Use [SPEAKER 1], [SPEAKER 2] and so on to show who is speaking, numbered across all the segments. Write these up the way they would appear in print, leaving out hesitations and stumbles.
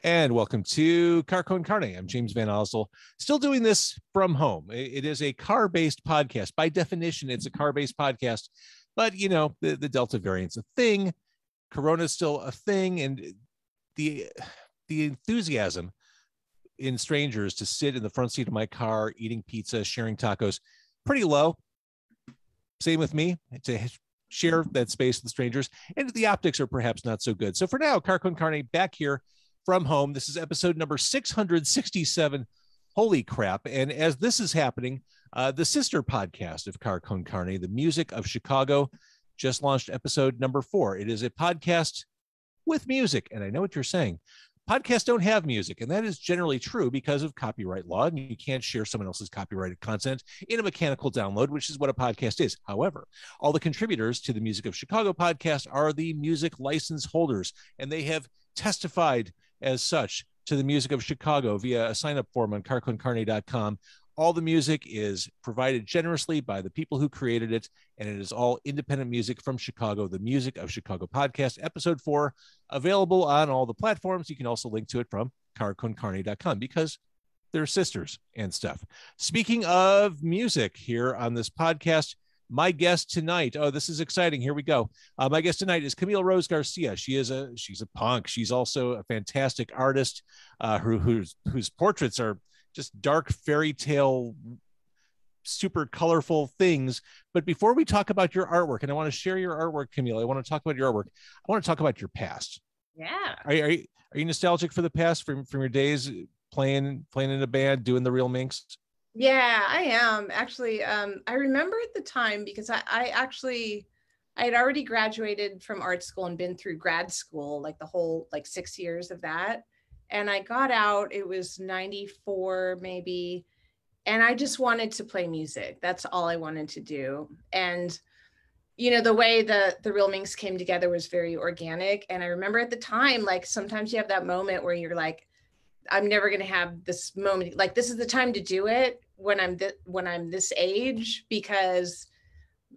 [SPEAKER 1] And welcome to Car Con Carne. I'm James Van Osdell, still doing this from home. It is a car-based podcast. By definition, it's a car-based podcast, but you know, the Delta variant's a thing. Corona is still a thing, and the enthusiasm in strangers to sit in the front seat of my car, eating pizza, sharing tacos, pretty low. Same with me, to share that space with strangers, and the optics are perhaps not so good. So for now, Car Con Carne back here from home. This is episode number 667. Holy crap. And as this is happening, the sister podcast of Car Con Carne, The Music of Chicago, just launched episode number 4. It is a podcast with music. And I know what you're saying. Podcasts don't have music, and that is generally true because of copyright law, and you can't share someone else's copyrighted content in a mechanical download, which is what a podcast is. However, all the contributors to the Music of Chicago podcast are the music license holders, and they have testified as such to the Music of Chicago via a sign-up form on carconcarne.com. All the music is provided generously by the people who created it, and it is all independent music from Chicago, the Music of Chicago podcast, episode 4, available on all the platforms. You can also link to it from carconcarne.com because they're sisters and stuff. Speaking of music here on this podcast, my guest tonight, oh, this is exciting. Here we go. My guest tonight is Camille Rose Garcia. She's a punk. She's also a fantastic artist whose portraits are just dark fairy tale, super colorful things. But before we talk about your artwork, and I want to share your artwork, Camille, I want to talk about your artwork. I want to talk about your past.
[SPEAKER 2] Yeah.
[SPEAKER 1] Are you nostalgic for the past, from your days playing in a band, doing the Real Minks?
[SPEAKER 2] Yeah, I am actually. I remember at the time because I had already graduated from art school and been through grad school, like the whole 6 years of that. And I got out, it was 94 maybe. And I just wanted to play music. That's all I wanted to do. And, you know, the way the Real Minx came together was very organic. And I remember at the time, sometimes you have that moment where you're like, I'm never going to have this moment. Like, this is the time to do it when I'm this age, because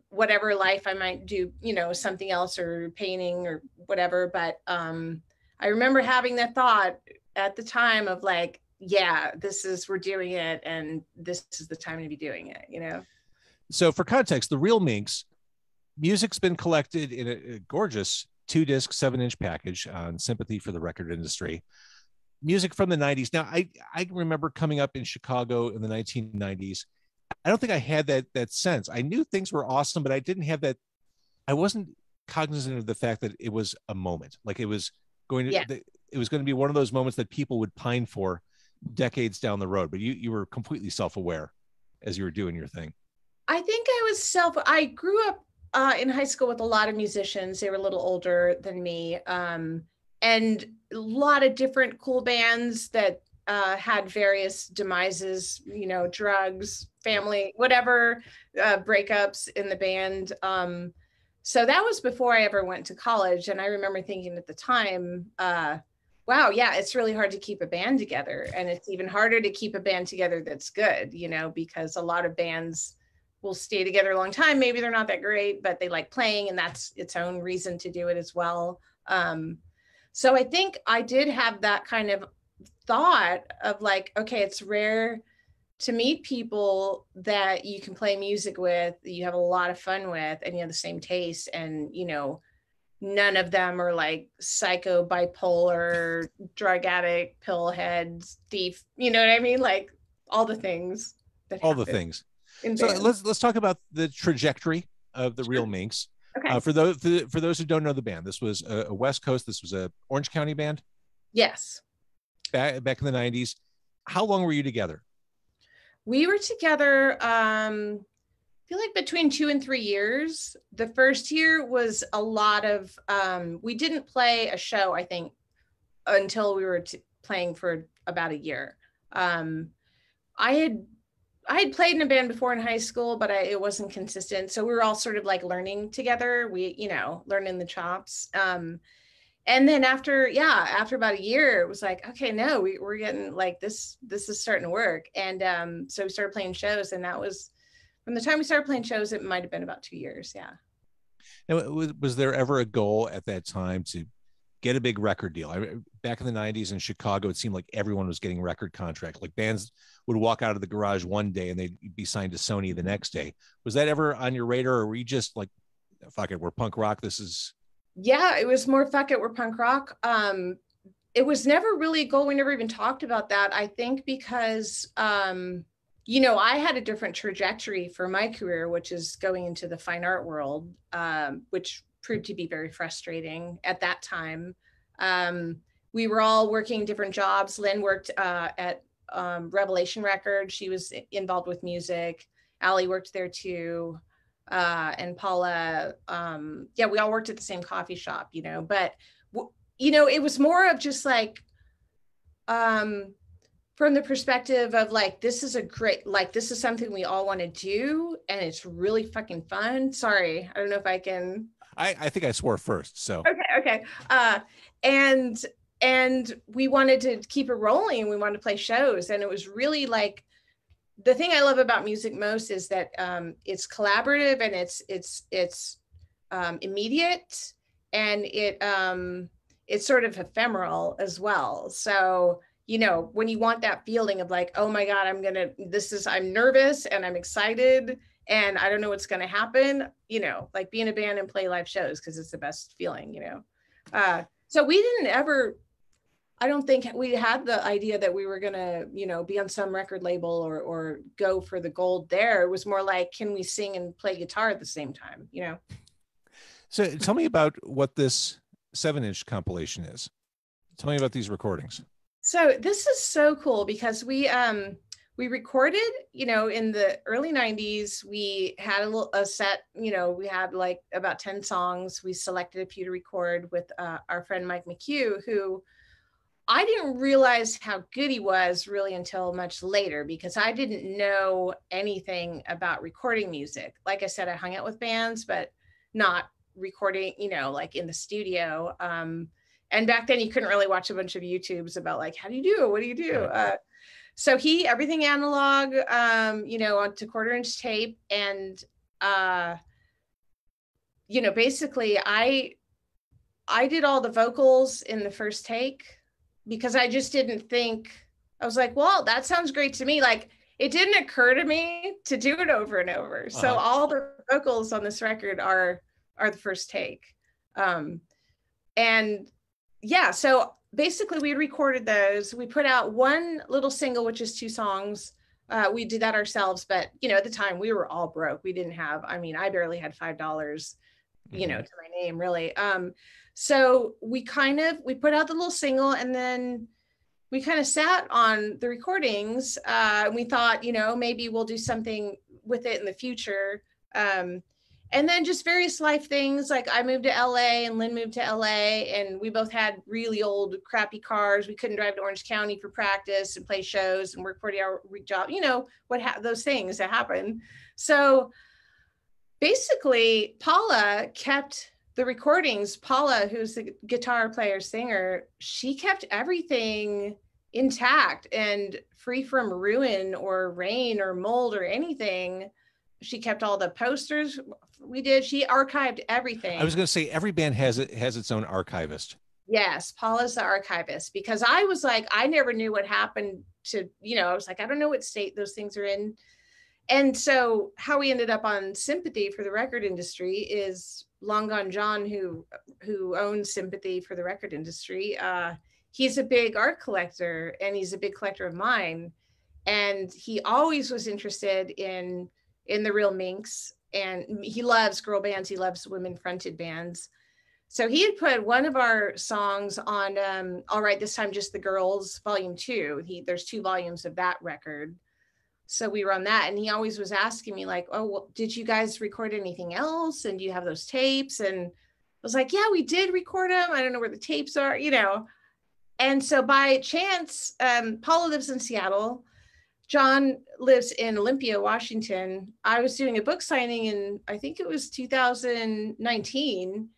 [SPEAKER 2] whatever life I might do, you know, something else or painting or whatever. But I remember having that thought at the time of yeah, we're doing it, and this is the time to be doing it, you know?
[SPEAKER 1] So for context, the Real Minks, music's been collected in a gorgeous 2-disc, 7-inch package on Sympathy for the record industry. Music from the 90s. Now, I remember coming up in Chicago in the 1990s. I don't think I had that sense. I knew things were awesome, but I didn't have that. I wasn't cognizant of the fact that it was a moment. Like it was going to, it was going to be one of those moments that people would pine for decades down the road. But you were completely self-aware as you were doing your thing.
[SPEAKER 2] I think I grew up in high school with a lot of musicians. They were a little older than me. And a lot of different cool bands that had various demises, you know, drugs, family, whatever, breakups in the band. So that was before I ever went to college. And I remember thinking at the time, wow, yeah, it's really hard to keep a band together. And it's even harder to keep a band together that's good, you know, because a lot of bands will stay together a long time. Maybe they're not that great, but they like playing, and that's its own reason to do it as well. So I think I did have that kind of thought of okay, it's rare to meet people that you can play music with, that you have a lot of fun with, and you have the same taste. And, you know, none of them are like psycho, bipolar, drug addict, pillhead, thief. You know what I mean? Like all the things.
[SPEAKER 1] All the things. So let's talk about the trajectory of the Real Minks.
[SPEAKER 2] Okay.
[SPEAKER 1] For those who don't know the band, this was a West Coast. This was a Orange County band.
[SPEAKER 2] Yes.
[SPEAKER 1] Back in the 90s. How long were you together?
[SPEAKER 2] We were together, I feel like between 2 and 3 years. The first year was a lot of, we didn't play a show, I think, until we were playing for about a year. I had played in a band before in high school, but it wasn't consistent. So we were all sort of like learning together. We, you know, learning the chops. And then after about a year, it was like, okay, no, we're getting like this is starting to work. And so we started playing shows, and that was from the time we started playing shows, it might've been about 2 years. Yeah.
[SPEAKER 1] Now, was there ever a goal at that time to get a big record deal. Back in the 90s in Chicago, it seemed like everyone was getting record contract. Like bands would walk out of the garage one day and they'd be signed to Sony the next day. Was that ever on your radar, or were you just like, fuck it, we're punk rock, this is...
[SPEAKER 2] Yeah, it was more fuck it, we're punk rock. It was never really a goal. We never even talked about that. I think because, you know, I had a different trajectory for my career, which is going into the fine art world, which proved to be very frustrating at that time. We were all working different jobs. Lynn worked at Revelation Records. She was involved with music. Allie worked there too. And Paula, yeah, we all worked at the same coffee shop, you know, but, you know, it was more of just like, from the perspective of like, this is a great, like, this is something we all want to do. And it's really fucking fun. Sorry, I don't know if I can.
[SPEAKER 1] I think I swore first, so.
[SPEAKER 2] Okay. And we wanted to keep it rolling. We wanted to play shows. And it was really like, the thing I love about music most is that it's collaborative and it's immediate, and it's sort of ephemeral as well. So, you know, when you want that feeling of like, oh my God, I'm nervous and I'm excited and I don't know what's going to happen, you know, like be in a band and play live shows because it's the best feeling, you know. So we didn't ever, I don't think we had the idea that we were going to, you know, be on some record label or go for the gold there. It was more like, can we sing and play guitar at the same time, you know?
[SPEAKER 1] So tell me about what this 7-inch compilation is. Tell me about these recordings.
[SPEAKER 2] So this is so cool because we recorded, you know, in the early 90s. We had a set, you know, we had like about 10 songs. We selected a few to record with our friend Mike McHugh, who I didn't realize how good he was really until much later, because I didn't know anything about recording music. Like I said, I hung out with bands, but not recording, you know, like in the studio. And back then you couldn't really watch a bunch of YouTubes about like, how do you do it? What do you do? So everything analog, you know, onto 1/4-inch tape. And, you know, basically I did all the vocals in the first take because I just didn't think, I was like, well, that sounds great to me. Like, it didn't occur to me to do it over and over. So all the vocals on this record are the first take. And yeah, so basically we recorded those. We put out one little single, which is 2 songs. We did that ourselves, but you know, at the time we were all broke. We didn't have, I mean, I barely had $5, you know, to my name really. So we put out the little single, and then we kind of sat on the recordings. And we thought, you know, maybe we'll do something with it in the future. And then just various life things, like I moved to LA and Lynn moved to LA, and we both had really old crappy cars. We couldn't drive to Orange County for practice and play shows and work 40-hour week job, you know, those things that happen. So basically Paula kept the recordings. Paula, who's the guitar player singer, she kept everything intact and free from ruin or rain or mold or anything. She kept all the posters we did. She archived everything.
[SPEAKER 1] I was going to say every band has its own archivist.
[SPEAKER 2] Yes, Paula's the archivist, because I was like, I never knew what happened to, you know, I was like, I don't know what state those things are in. And so how we ended up on Sympathy for the record industry is Long Gone John, who owns Sympathy for the record industry. He's a big art collector, and he's a big collector of mine. And he always was interested in the Real Minks, and he loves girl bands. He loves women fronted bands. So he had put one of our songs on All Right This Time Just the Girls Volume 2. There's 2 volumes of that record. So we were on that, and he always was asking me like, oh, well, did you guys record anything else? And do you have those tapes? And I was like, yeah, we did record them. I don't know where the tapes are, you know. And so by chance, Paula lives in Seattle. John lives in Olympia, Washington. I was doing a book signing in, I think it was 2019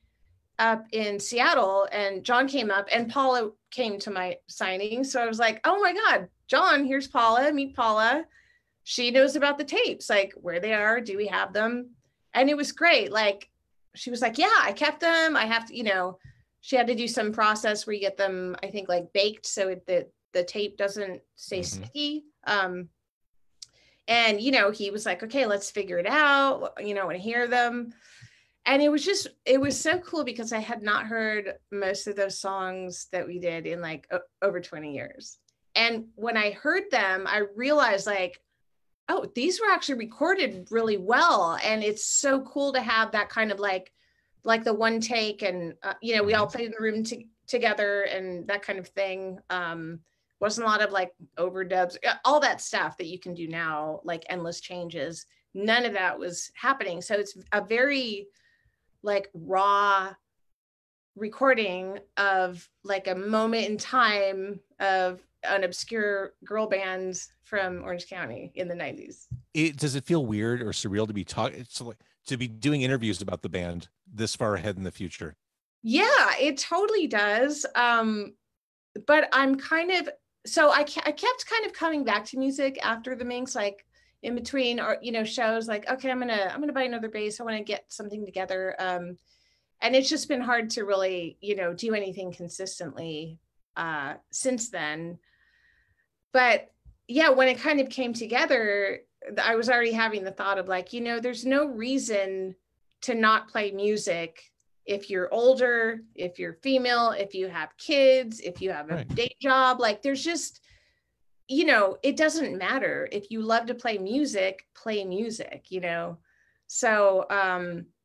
[SPEAKER 2] up in Seattle, and John came up and Paula came to my signing. So I was like, oh my God, John, here's Paula, meet Paula. She knows about the tapes, like where they are, do we have them? And it was great. Like, she was like, yeah, I kept them. I have to, you know, she had to do some process where you get them, I think, like baked so the tape doesn't stay sticky. And, he was like, okay, let's figure it out. I want to hear them. And it was so cool because I had not heard most of those songs that we did in like over 20 years. And when I heard them, I realized like, oh, these were actually recorded really well. And it's so cool to have that kind of like the one take and, we all played in the room together and that kind of thing. Wasn't a lot of like overdubs, all that stuff that you can do now, like endless changes. None of that was happening. So it's a very like raw recording of like a moment in time of an obscure girl band from Orange County in the 90s.
[SPEAKER 1] Does it feel weird or surreal to be to be doing interviews about the band this far ahead in the future?
[SPEAKER 2] Yeah, it totally does. But I'm I kept kind of coming back to music after the Minx, like in between or shows, like, okay, I'm gonna buy another bass. I want to get something together. And it's just been hard to really, do anything consistently since then. But yeah, when it kind of came together, I was already having the thought of like, there's no reason to not play music if you're older, if you're female, if you have kids, if you have a day job. Like there's just, it doesn't matter. If you love to play music, So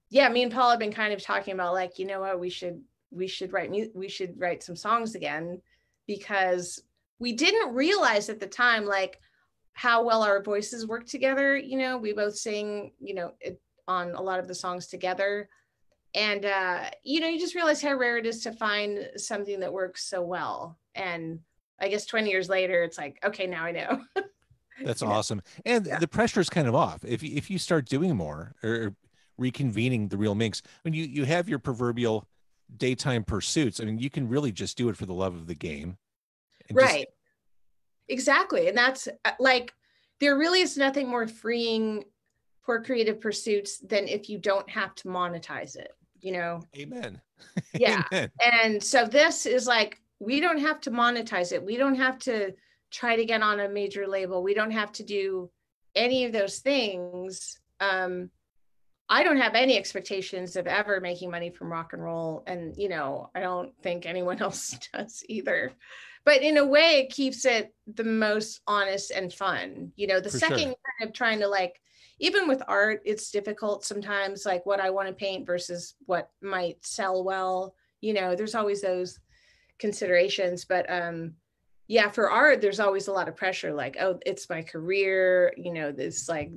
[SPEAKER 2] yeah, me and Paul have been kind of talking about like, what, we should write some songs again, because we didn't realize at the time like how well our voices work together. We both sing, on a lot of the songs together. And, you just realize how rare it is to find something that works so well. And I guess 20 years later, it's like, okay, now I know.
[SPEAKER 1] That's awesome. And the pressure is kind of off. If you start doing more or reconvening the Real Minx, I mean, you have your proverbial daytime pursuits. I mean, you can really just do it for the love of the game.
[SPEAKER 2] Right. Exactly. And that's like, there really is nothing more freeing for creative pursuits than if you don't have to monetize it,
[SPEAKER 1] Amen.
[SPEAKER 2] Yeah.
[SPEAKER 1] Amen.
[SPEAKER 2] And so this is like, we don't have to monetize it. We don't have to try to get on a major label. We don't have to do any of those things. I don't have any expectations of ever making money from rock and roll. And, I don't think anyone else does either. But in a way, it keeps it the most honest and fun. The second kind of trying to like, even with art, it's difficult sometimes, like what I want to paint versus what might sell well. There's always those considerations. But yeah, for art, there's always a lot of pressure, like, oh, it's my career, this like,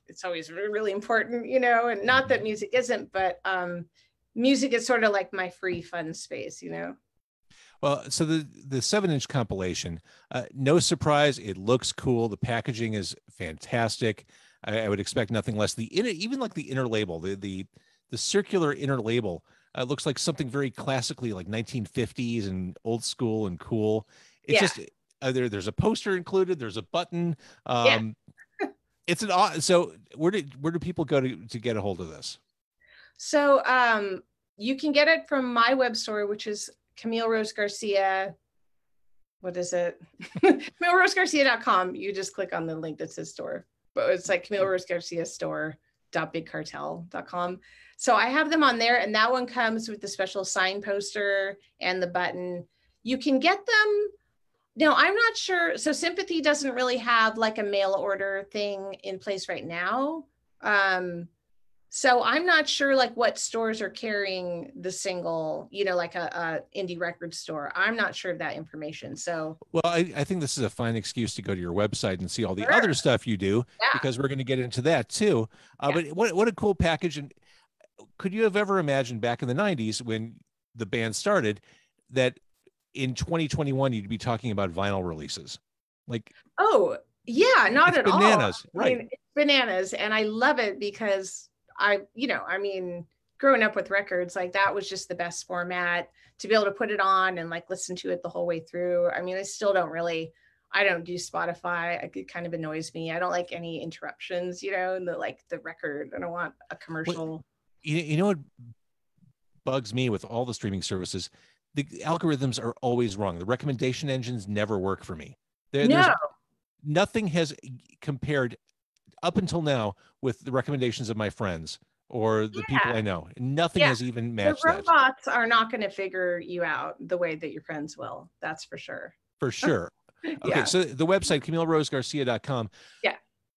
[SPEAKER 2] it's always really important, and not that music isn't, but music is sort of like my free fun space,
[SPEAKER 1] Well, so the 7-inch compilation, no surprise, it looks cool. The packaging is fantastic. I would expect nothing less. Even like the inner label, the circular inner label, looks like something very classically like 1950s and old school and cool. It's just there's a poster included. There's a button. It's so where do people go to get a hold of this?
[SPEAKER 2] So you can get it from my web store, which is Camille Rose Garcia. What is it? CamilleRoseGarcia.com. You just click on the link that says store, but it's like Camille Rose Garcia store.bigcartel.com. So I have them on there, and that one comes with the special sign poster and the button. You can get them. Now, I'm not sure. So Sympathy doesn't really have like a mail order thing in place right now. So I'm not sure like what stores are carrying the single, like a indie record store. I'm not sure of that information. So,
[SPEAKER 1] well, I think this is a fine excuse to go to your website and see all the other stuff you do, because we're going to get into that too. But what a cool package. And could you have ever imagined back in the 90s when the band started that in 2021 you'd be talking about vinyl releases? Like,
[SPEAKER 2] oh yeah, not at all.
[SPEAKER 1] Bananas, right?
[SPEAKER 2] I mean, it's bananas, and I love it because growing up with records, like that was just the best format to be able to put it on and like listen to it the whole way through. I mean, I don't do Spotify. It kind of annoys me. I don't like any interruptions, in the record. I don't want a commercial.
[SPEAKER 1] You know what bugs me with all the streaming services. The algorithms are always wrong. The recommendation engines never work for me. There's nothing has compared up until now with the recommendations of my friends or the people I know. Nothing has even matched that.
[SPEAKER 2] The robots are not going to figure you out the way that your friends will. That's for sure.
[SPEAKER 1] For sure. Okay, so the website, CamilleRoseGarcia.com.
[SPEAKER 2] Yeah.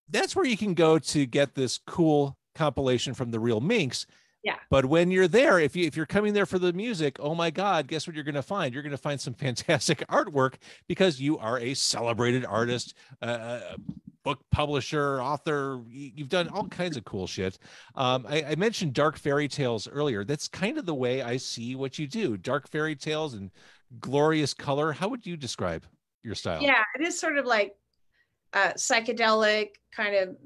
[SPEAKER 1] That's where you can go to get this cool compilation from the Real Minks.
[SPEAKER 2] Yeah.
[SPEAKER 1] But when you're there, if you're coming there for the music, oh my God, guess what you're going to find? You're going to find some fantastic artwork because you are a celebrated artist, book publisher, author. You've done all kinds of cool shit. I mentioned dark fairy tales earlier. That's kind of the way I see what you do. Dark fairy tales and glorious color. How would you describe your style?
[SPEAKER 2] Yeah, it is sort of like psychedelic kind of,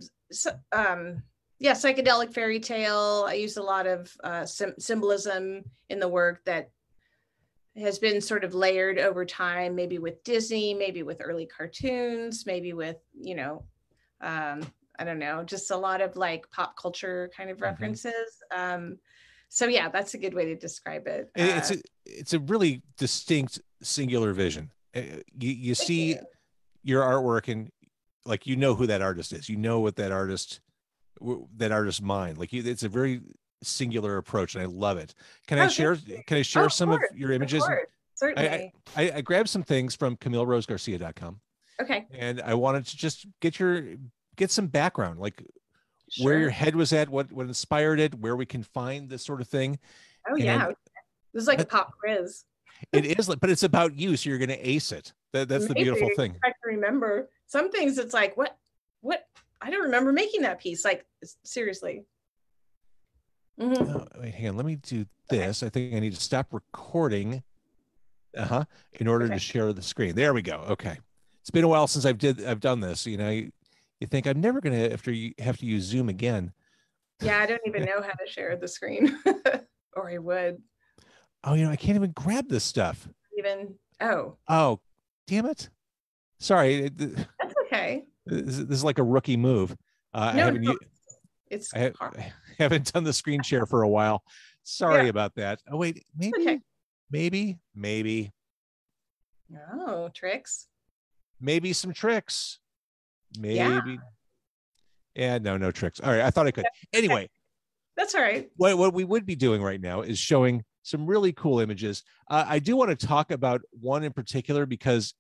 [SPEAKER 2] psychedelic fairy tale. I use a lot of symbolism in the work that has been sort of layered over time, maybe with Disney, maybe with early cartoons, maybe with, I don't know, just a lot of like pop culture kind of references. So yeah, that's a good way to describe it.
[SPEAKER 1] It's a really distinct singular vision. You see your artwork and like, who that artist is, what that artist's mind, like it's a very singular approach and I love it. Can I share some of your images?
[SPEAKER 2] Of course, certainly.
[SPEAKER 1] I grabbed some things from CamilleRoseGarcia.com.
[SPEAKER 2] Okay.
[SPEAKER 1] And I wanted to just get some background, like where your head was at, what inspired it, where we can find this sort of thing.
[SPEAKER 2] This is like a pop quiz.
[SPEAKER 1] It is, but it's about you, so you're going to ace it. That's the beautiful thing.
[SPEAKER 2] I can remember some things. It's like, what? I don't remember making that piece. Like, seriously.
[SPEAKER 1] Oh, wait, hang on. Let me do this. I think I need to stop recording. In order to share the screen. There we go. Okay. It's been a while since I've done this. You think I'm never going to have to use Zoom again.
[SPEAKER 2] Yeah, I don't even know how to share the screen, or I would.
[SPEAKER 1] Oh, I can't even grab this stuff.
[SPEAKER 2] Oh,
[SPEAKER 1] damn it. Sorry.
[SPEAKER 2] That's okay.
[SPEAKER 1] This is like a rookie move. I haven't done the screen share for a while. Sorry about that. Oh, wait, maybe.
[SPEAKER 2] Oh, tricks.
[SPEAKER 1] Maybe some tricks. Maybe. Yeah, no tricks. All right. I thought I could. Anyway.
[SPEAKER 2] That's all right.
[SPEAKER 1] What we would be doing right now is showing some really cool images. I do want to talk about one in particular, because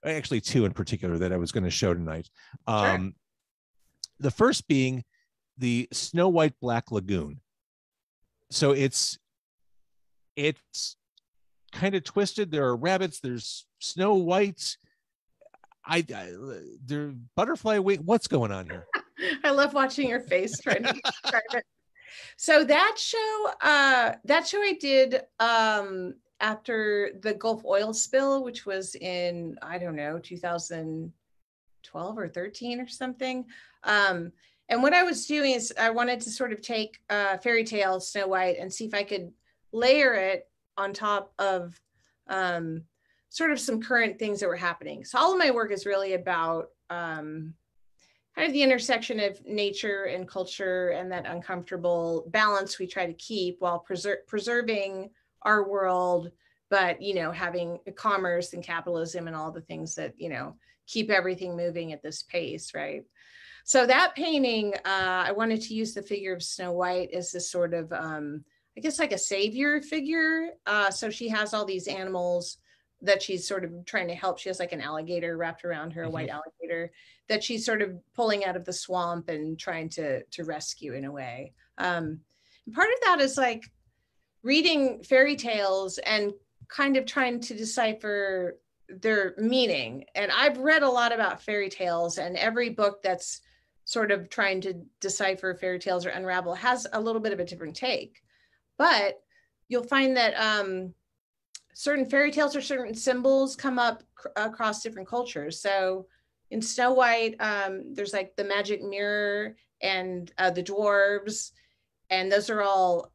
[SPEAKER 1] actually two in particular that I was going to show tonight. The first being the Snow White Black Lagoon. So it's kind of twisted. There are rabbits. There's Snow White. There butterfly wing. What's going on here?
[SPEAKER 2] I love watching your face trying to describe it. So that show I did after the Gulf oil spill, which was in, I don't know, 2012 or 13 or something. And what I was doing is I wanted to sort of take fairy tale Snow White and see if I could layer it on top of sort of some current things that were happening. So all of my work is really about kind of the intersection of nature and culture and that uncomfortable balance we try to keep while preserving our world, but, having commerce and capitalism and all the things that, keep everything moving at this pace, right? So that painting, I wanted to use the figure of Snow White as this sort of, I guess like a savior figure. So she has all these animals that she's sort of trying to help. She has like an alligator wrapped around her, a white alligator that she's sort of pulling out of the swamp and trying to rescue in a way. And part of that is like reading fairy tales and kind of trying to decipher their meaning. And I've read a lot about fairy tales, and every book that's sort of trying to decipher fairy tales or unravel has a little bit of a different take. But you'll find that certain fairy tales or certain symbols come up across different cultures. So in Snow White, there's like the magic mirror and the dwarves, and those are all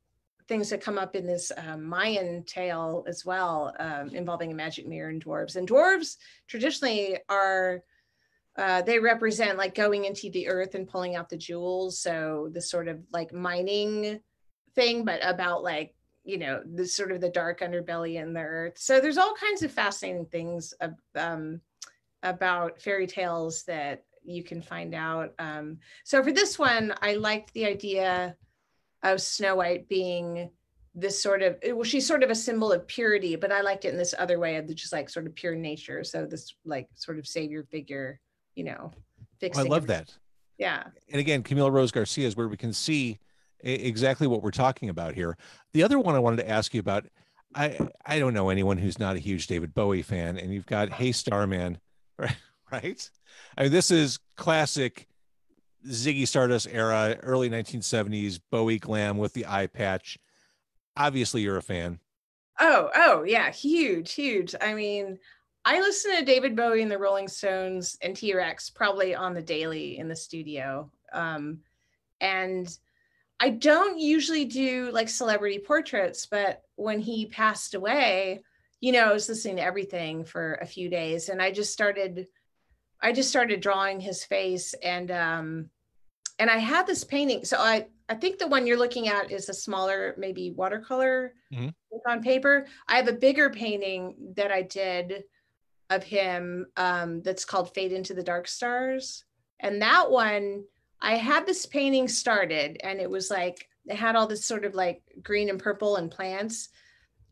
[SPEAKER 2] things that come up in this Mayan tale as well, involving a magic mirror and dwarves. And dwarves traditionally are, they represent like going into the earth and pulling out the jewels. So this sort of like mining thing, but about like you know, the sort of the dark underbelly in the earth. So there's all kinds of fascinating things about fairy tales that you can find out. So for this one, I liked the idea of Snow White being this sort of, well, she's sort of a symbol of purity, but I liked it in this other way of just like sort of pure nature. So this like sort of savior figure, you know, fixing.
[SPEAKER 1] I love that.
[SPEAKER 2] Yeah.
[SPEAKER 1] And again, Camille Rose Garcia is where we can see exactly what we're talking about here. The other one I wanted to ask you about, I don't know anyone who's not a huge David Bowie fan, and you've got Hey Starman, right? I mean, this is classic Ziggy Stardust era, early 1970s Bowie glam with the eye patch. Obviously, you're a fan.
[SPEAKER 2] Oh, yeah, huge. I mean, I listen to David Bowie and the Rolling Stones and T-Rex probably on the daily in the studio. And I don't usually do like celebrity portraits, but when he passed away, you know, I was listening to everything for a few days, and I just started drawing his face, and I had this painting. So I think the one you're looking at is a smaller, maybe watercolor on paper. I have a bigger painting that I did of him that's called Fade into the Dark Stars. And that one, I had this painting started, and it was like, it had all this sort of like green and purple and plants.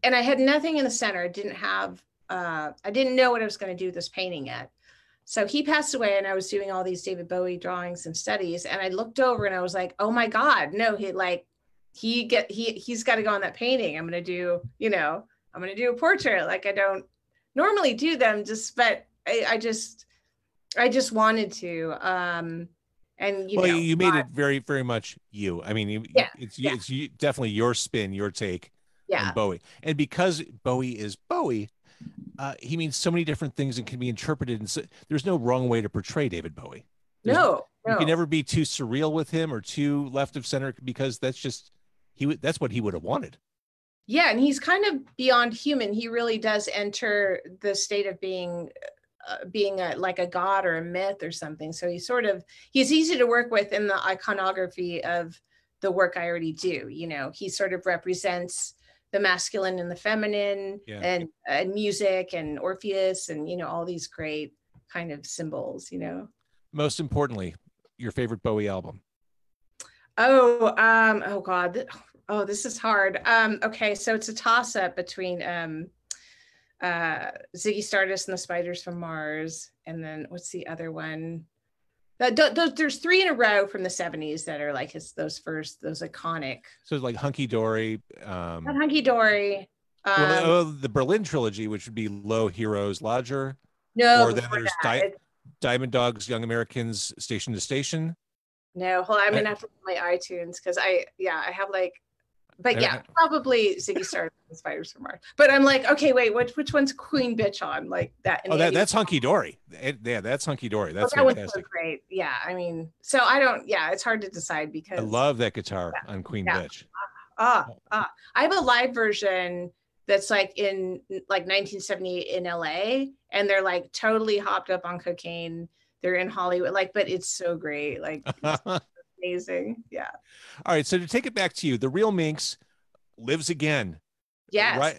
[SPEAKER 2] And I had nothing in the center. I didn't know what I was going to do with this painting yet. So he passed away, and I was doing all these David Bowie drawings and studies. And I looked over and I was like, oh my God, no, he's got to go on that painting. I'm going to do a portrait. Like, I don't normally do them, but I just wanted to. And
[SPEAKER 1] you made it very, very much you. I mean, it's definitely your spin, your take on Bowie. And because Bowie is Bowie, he means so many different things and can be interpreted. And so, there's no wrong way to portray David Bowie.
[SPEAKER 2] No.
[SPEAKER 1] You can never be too surreal with him or too left of center, because that's what he would have wanted.
[SPEAKER 2] Yeah, and he's kind of beyond human. He really does enter the state of being like a god or a myth or something. So he's easy to work with in the iconography of the work I already do. You know, he sort of represents the masculine and the feminine, and music and Orpheus and, you know, all these great kind of symbols, you know.
[SPEAKER 1] Most importantly, your favorite Bowie album.
[SPEAKER 2] Oh God. Oh, this is hard. Okay, so it's a toss-up between Ziggy Stardust and the Spiders from Mars, and then what's the other one? There's three in a row from the 70s that are like those iconic. So
[SPEAKER 1] it's like Hunky Dory.
[SPEAKER 2] Not Hunky Dory.
[SPEAKER 1] The Berlin trilogy, which would be Low Heroes Lodger.
[SPEAKER 2] No,
[SPEAKER 1] or then there's Diamond Dogs, Young Americans, Station to Station.
[SPEAKER 2] No, hold on, I'm gonna have to look at my iTunes, because I have like. But yeah, probably Ziggy Stardust and Spiders from Mars. But I'm like, okay, wait, which one's Queen Bitch on? Like that.
[SPEAKER 1] That's Hunky Dory. That's Hunky Dory. That's
[SPEAKER 2] that
[SPEAKER 1] fantastic.
[SPEAKER 2] One's so great. Yeah, I mean, so I don't. Yeah, it's hard to decide because
[SPEAKER 1] I love that guitar on Queen Bitch.
[SPEAKER 2] I have a live version that's like in like 1978 in LA, and they're like totally hopped up on cocaine. They're in Hollywood, but it's so great. Like. Amazing. Yeah.
[SPEAKER 1] All right. So to take it back to you, the Real Minx lives again.
[SPEAKER 2] Yes.
[SPEAKER 1] Right.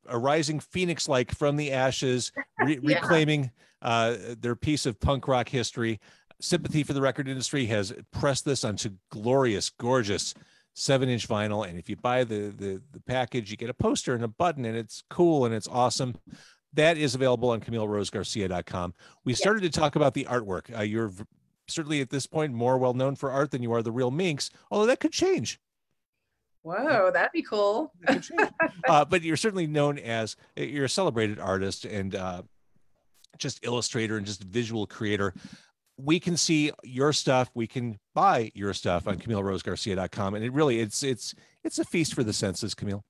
[SPEAKER 1] A rising phoenix like from the ashes, reclaiming their piece of punk rock history. Sympathy for the record industry has pressed this onto glorious, gorgeous 7-inch vinyl. And if you buy the package, you get a poster and a button, and it's cool and it's awesome. That is available on CamilleRoseGarcia.com. We started to talk about the artwork. You're certainly at this point more well known for art than you are the Real Minx, although that could change.
[SPEAKER 2] Whoa, that'd be cool.
[SPEAKER 1] That could change. But you're certainly known as, you're a celebrated artist and just illustrator and just visual creator. We can see your stuff. We can buy your stuff on CamilleRoseGarcia.com. And it's a feast for the senses, Camille.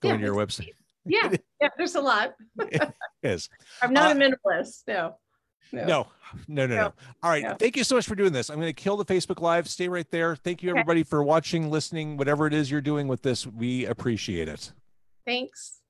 [SPEAKER 1] Go to your website.
[SPEAKER 2] Yeah, there's a lot.
[SPEAKER 1] It is.
[SPEAKER 2] I'm not a minimalist. No.
[SPEAKER 1] All right. No. Thank you so much for doing this. I'm going to kill the Facebook Live. Stay right there. Thank you, everybody, for watching, listening, whatever it is you're doing with this. We appreciate it.
[SPEAKER 2] Thanks.